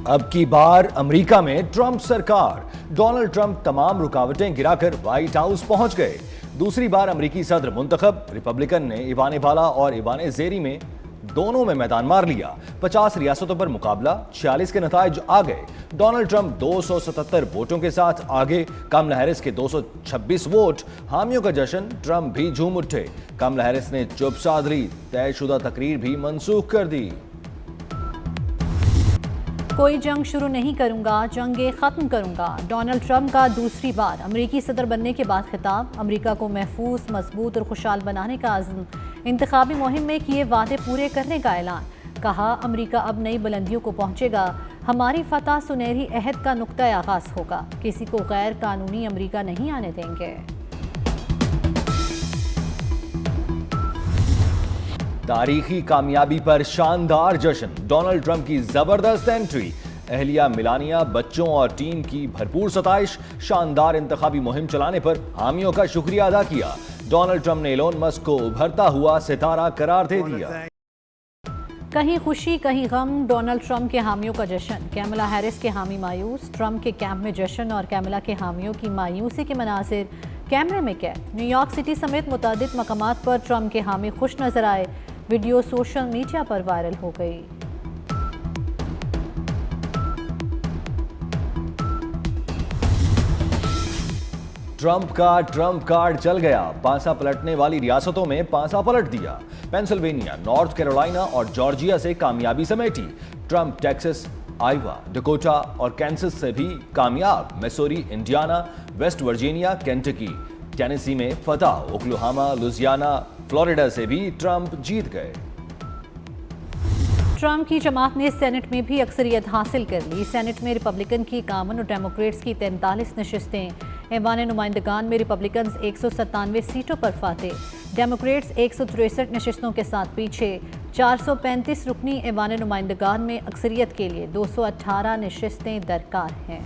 अब की बार अमेरिका में ट्रंप सरकार। डोनाल्ड ट्रंप तमाम रुकावटें गिराकर व्हाइट हाउस पहुंच गए। दूसरी बार अमेरिकी सदर मुंतखब। रिपब्लिकन ने इवान बाला और इवान जेरी में दोनों में मैदान मार लिया। 50 रियासतों पर मुकाबला, 46 के नताइज आ गए। डोनाल्ड ट्रंप 277 वोटों के साथ आगे, कमला हैरिस के 226 वोट। हामियों का जश्न, ट्रंप भी झूम उठे। कमला हैरिस ने चुप साध ली, तयशुदा तकरीर भी मनसूख कर दी। कोई जंग शुरू नहीं करूंगा, जंगे खत्म करूंगा। डोनाल्ड ट्रंप का दूसरी बार अमेरिकी सदर बनने के बाद खिताब। अमेरिका को महफूज, मजबूत और खुशहाल बनाने का आज़म। इंतखाबी मुहिम में किए वादे पूरे करने का ऐलान। कहा, अमेरिका अब नई बुलंदियों को पहुंचेगा। हमारी फतह सुनहरी अहद का नुक्ता आगाज होगा। किसी को गैर कानूनी अमेरिका नहीं आने देंगे। तारीखी कामयाबी पर शानदार जश्न। डोनाल्ड ट्रंप की जबरदस्त एंट्री। अहलिया मिलानिया, बच्चों और टीम की भरपूर सताइश। शानदार इंतखाबी मुहिम चलाने पर हामियों का शुक्रिया अदा किया। डोनाल्ड ट्रंप ने एलोन मस्क को उभरता हुआ सितारा करार दे दिया। कहीं खुशी कहीं गम, डोनाल्ड ट्रंप के हामियों का जश्न। कैमला हैरिस के हामी मायूस। ट्रंप के कैंप में जश्न और कैमला के हामियों की मायूसी के मनासिर कैमरे में कैद। न्यूयॉर्क सिटी समेत मुतादिद मकामात पर ट्रंप के हामी खुश नजर आए। वीडियो सोशल मीडिया पर वायरल हो गई। ट्रंप कार्ड चल गया। पांसा पलटने वाली रियासतों में पांसा पलट दिया। पेंसिल्वेनिया, नॉर्थ कैरोलिना और जॉर्जिया से कामयाबी समेटी। ट्रंप टेक्सास, आइवा, डकोटा और कैंसस से भी कामयाब। Missouri, Indiana, West Virginia, Kentucky, Tennessee में फतह। ओक्लाहोमा, लुजियाना, फ्लोरिडा से भी ट्रंप जीत गए। ट्रंप की जमात ने सेनेट में भी अक्सरियत हासिल कर ली। सेनेट में रिपब्लिकन की 51 और डेमोक्रेट्स की 43 नशिस्तें। ऐवान नुमाइंदगान में रिपब्लिकन 197 सीटों पर फाते। डेमोक्रेट्स 163 नशिस्तों के साथ पीछे। 435 रुकनी ऐवान नुमाइंदगान में अक्सरियत के लिए 218 नशिस्तें दरकार हैं।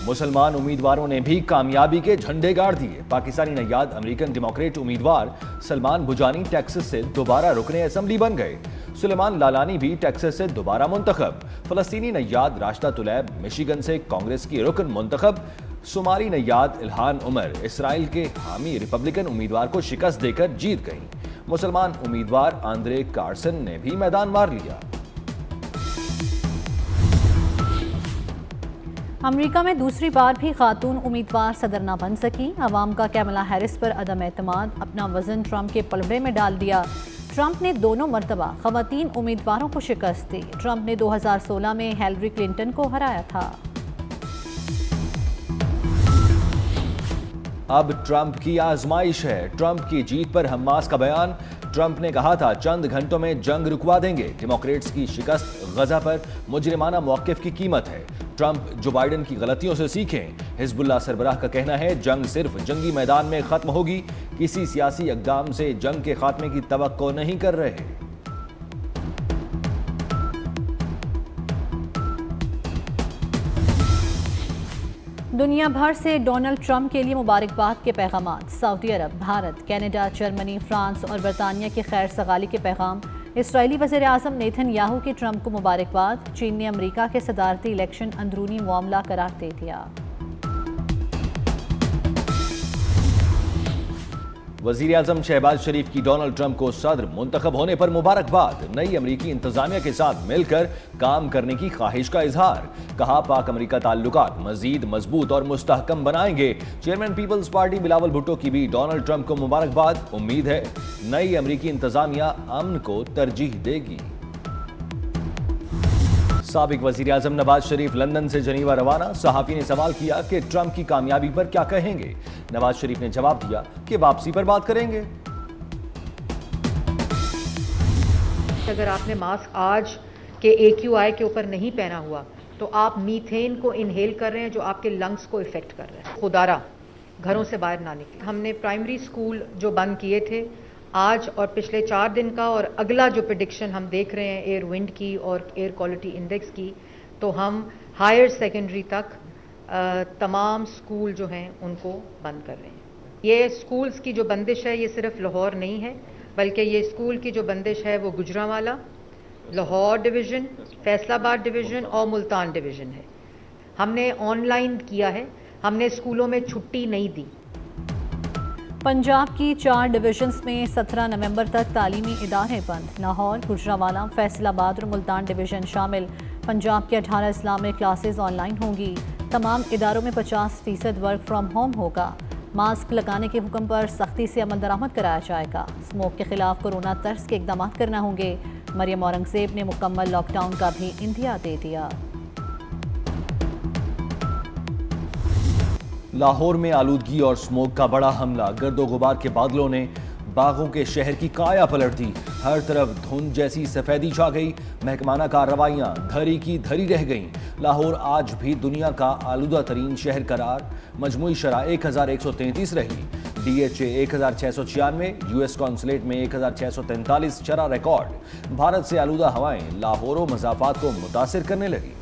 मुसलमान उम्मीदवारों ने भी कामयाबी के झंडे गाड़ दिए। पाकिस्तानी नैयाद अमेरिकन डेमोक्रेट उम्मीदवार सलमान भुजानी टेक्सास से दोबारा रुकने असेंबली बन गए। सुलेमान लालानी भी टेक्सास से दोबारा मुंतखब। फलस्तीनी नैयाद राशिदा तुलैब मिशिगन से कांग्रेस की रुकन मुंतखब। Somali Nayyad Ilhan Omar Israel के हामी रिपब्लिकन उम्मीदवार को शिकस्त देकर जीत गई। मुसलमान उम्मीदवार आंद्रे कार्सन ने भी मैदान मार लिया। अमेरिका में दूसरी बार भी खातून उम्मीदवार सदर ना बन सकी। अवाम का कैमला हैरिस पर अदम एतमाद। अपना वजन ट्रंप के पलड़े में डाल दिया। ट्रंप ने दोनों मरतबा खवातीन उम्मीदवारों को शिकस्त दी। ट्रंप ने 2016 में हिलरी क्लिंटन को हराया था। अब ट्रंप की आजमाइश है। ट्रंप की जीत पर हमास का बयान। ट्रंप ने कहा था, चंद घंटों में जंग रुकवा देंगे। डेमोक्रेट्स की शिकस्त गजा पर मुजरिमाना मौक़िफ़ की कीमत है। ट्रंप जो बाइडेन की गलतियों से सीखें। हिजबुल्लाह सरबराह का कहना है, जंग सिर्फ जंगी मैदान में खत्म होगी। किसी सियासी इक़दाम से जंग के खात्मे की तवक्को नहीं कर रहे। दुनिया भर से डोनाल्ड ट्रंप के लिए मुबारकबाद के पैगाम। सऊदी अरब, भारत, कनाडा, जर्मनी, फ्रांस और बरतानिया के खैर सगाली के पैगाम। इसराइली वज़ीर आज़म नेतन्याहू की ट्रंप को मुबारकबाद। चीन ने अमेरिका के सदारती इलेक्शन अंदरूनी मामला करार दे दिया। वज़ीर आज़म शहबाज शरीफ की डोनाल्ड ट्रंप को सदर मुंतखब होने पर मुबारकबाद। नई अमेरिकी इंतजामिया के साथ मिलकर काम करने की ख्वाहिश का इजहार। कहा, पाक अमेरिका ताल्लुकात मजीद मजबूत और मुस्तहकम बनाएंगे। Chairman peoples party Bilawal Bhutto की भी डोनाल्ड ट्रंप को मुबारकबाद। उम्मीद है नई अमेरिकी इंतजामिया अमन को तरजीह देगी। साबिक वज़ीर आज़म नवाज शरीफ लंदन से जनीवा रवाना। सहाफ़ी ने सवाल किया कि ट्रंप की कामयाबी पर क्या कहेंगे। नवाज शरीफ ने जवाब दिया कि वापसी पर बात करेंगे। अगर आपने मास्क आज के AQI के ऊपर नहीं पहना हुआ तो आप मीथेन को इनहेल कर रहे हैं जो आपके लंग्स को इफेक्ट कर रहे हैं। खुदारा घरों से बाहर ना निकले। हमने प्राइमरी स्कूल जो बंद किए थे आज और पिछले 4 दिन का और अगला जो प्रेडिक्शन हम देख रहे हैं एयर विंड की और एयर क्वालिटी इंडेक्स की, तो हम हायर सेकेंडरी तक तमाम स्कूल जो हैं उनको बंद कर रहे हैं। ये स्कूल्स की जो बंदिश है ये सिर्फ लाहौर नहीं है, बल्कि ये स्कूल की जो बंदिश है वो गुजरांवाला, लाहौर डिवीज़न, फैसलाबाद डिवीज़न और मुल्तान डिवीज़न है। हमने ऑनलाइन किया है, हमने स्कूलों में छुट्टी नहीं दी। पंजाब की 4 डिविजन्स में 17 नवंबर तक तालीमी इदारे बंद। लाहौर, गुजरांवाला, फैसलाबाद और मुल्तान डिवीज़न शामिल पंजाब के 18 इस्लामिक क्लासेस ऑनलाइन होंगी। तमाम इदारों में 50% वर्क फ्रॉम होम होगा। मास्क लगाने के हुक्म पर सख्ती से अमल दरामद कराया जाएगा। स्मोक के खिलाफ कोरोना तर्ज के इकदाम करना होंगे। मरियम औरंगजेब ने मुकम्मल लॉकडाउन का भी इंदिया दे दिया। लाहौर में आलूदगी और स्मोक का बड़ा हमला। गर्दो गुबार के बादलों ने बागों के शहर की काया पलट दी। हर तरफ धुंध जैसी सफेदी छा गई। महकमाना कार्रवाइयां धरी की धरी रह गईं। लाहौर आज भी दुनिया का आलूदा तरीन शहर करार। मजमूई शरह 1133 रही। DHA 1696, US कॉन्सुलेट में 1643 शरह रिकॉर्ड। भारत से आलूदा हवाएं लाहौर और मज़ाफात को मुतासिर करने लगी।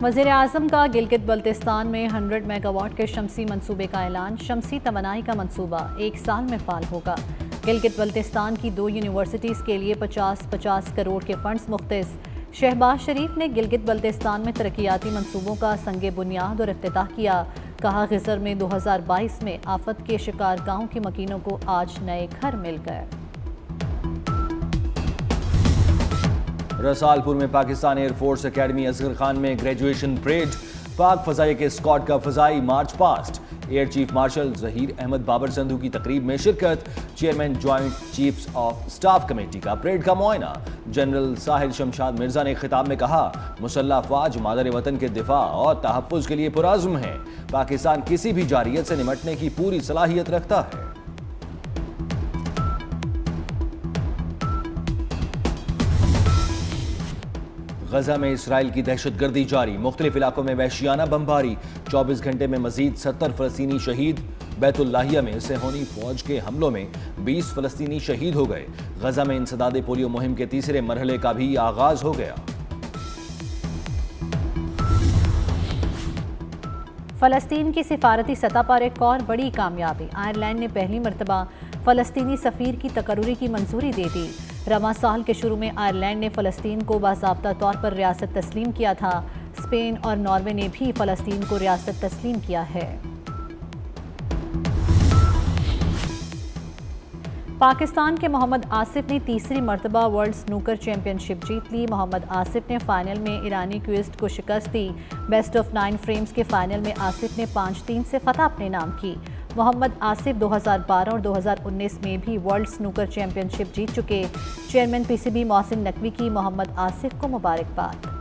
वज़ीर आज़म का गिलगित बल्तिस्तान में 100 मेगावाट के शमसी मंसूबे का ऐलान। शमसी तवानाई का मंसूबा 1 साल में फ़ाल होगा। गिलगित बल्तिस्तान की 2 यूनिवर्सिटीज़ के लिए 50-50 करोड़ के फंड्स मुख्तस। शहबाज शरीफ ने गिलगित बल्तिस्तान में तरक्याती मंसूबों का संगे बुनियाद और इफ्तिताह किया। कहा, गिज़र में 2022 में आफत के शिकार गाँव के मकीनों को आज नए घर मिल गए। रसालपुर में पाकिस्तान एयरफोर्स एकेडमी असगर खान में ग्रेजुएशन परेड। पाक फजाइया के स्क्वाड का फजाई march past. Air chief marshal Zaheer Ahmed Babar Sandhu की तकरीब में शिरकत। Chairman joint chiefs of staff committee का परेड का मुआयना। जनरल साहिल शमशाद मिर्जा ने खिताब में कहा, मुसल्लह अफवाज मादर वतन के दिफा और तहफ़्फ़ुज़ के लिए पुरअज़्म है। पाकिस्तान किसी भी जारियत से निमटने की पूरी सलाहियत रखता है। गजा में इसराइल की दहशतगर्दी जारी। मुख्तलिफ इलाकों में वहशियाना बमबारी। 24 घंटे में मजीद 70 फ़लस्तीनी शहीद। बैतुल्लाहिया में सेहोनी फौज के हमलों में 20 फ़लस्तीनी शहीद हो गए। गजा में इंसदादे पोलियो मुहिम के तीसरे मरहले का भी आगाज हो गया। फ़लस्तीन की सिफारती सतह पर एक और बड़ी कामयाबी। आयरलैंड ने पहली मरतबा फ़लस्तीनी सफ़ीर की तकर्रुरी की मंजूरी दे दी। रवां साल के शुरू में आयरलैंड ने फ़लस्तीन को बाज़ाब्ता तौर पर रियासत तस्लीम किया था। स्पेन और नॉर्वे ने भी फ़लस्तीन को रियासत तस्लीम किया है। पाकिस्तान के मोहम्मद आसिफ ने तीसरी मरतबा वर्ल्ड स्नूकर चैंपियनशिप जीत ली। मोहम्मद आसिफ ने फाइनल में ईरानी क्विस्ट को शिकस्त दी। बेस्ट ऑफ 9 फ्रेम्स के फाइनल में आसिफ ने 5-3 से फतह अपने नाम की। मोहम्मद आसिफ 2012 और 2019 में भी वर्ल्ड स्नूकर चैंपियनशिप जीत चुके। चेयरमैन PCB मोहसिन नकवी की मोहम्मद आसिफ को मुबारकबाद।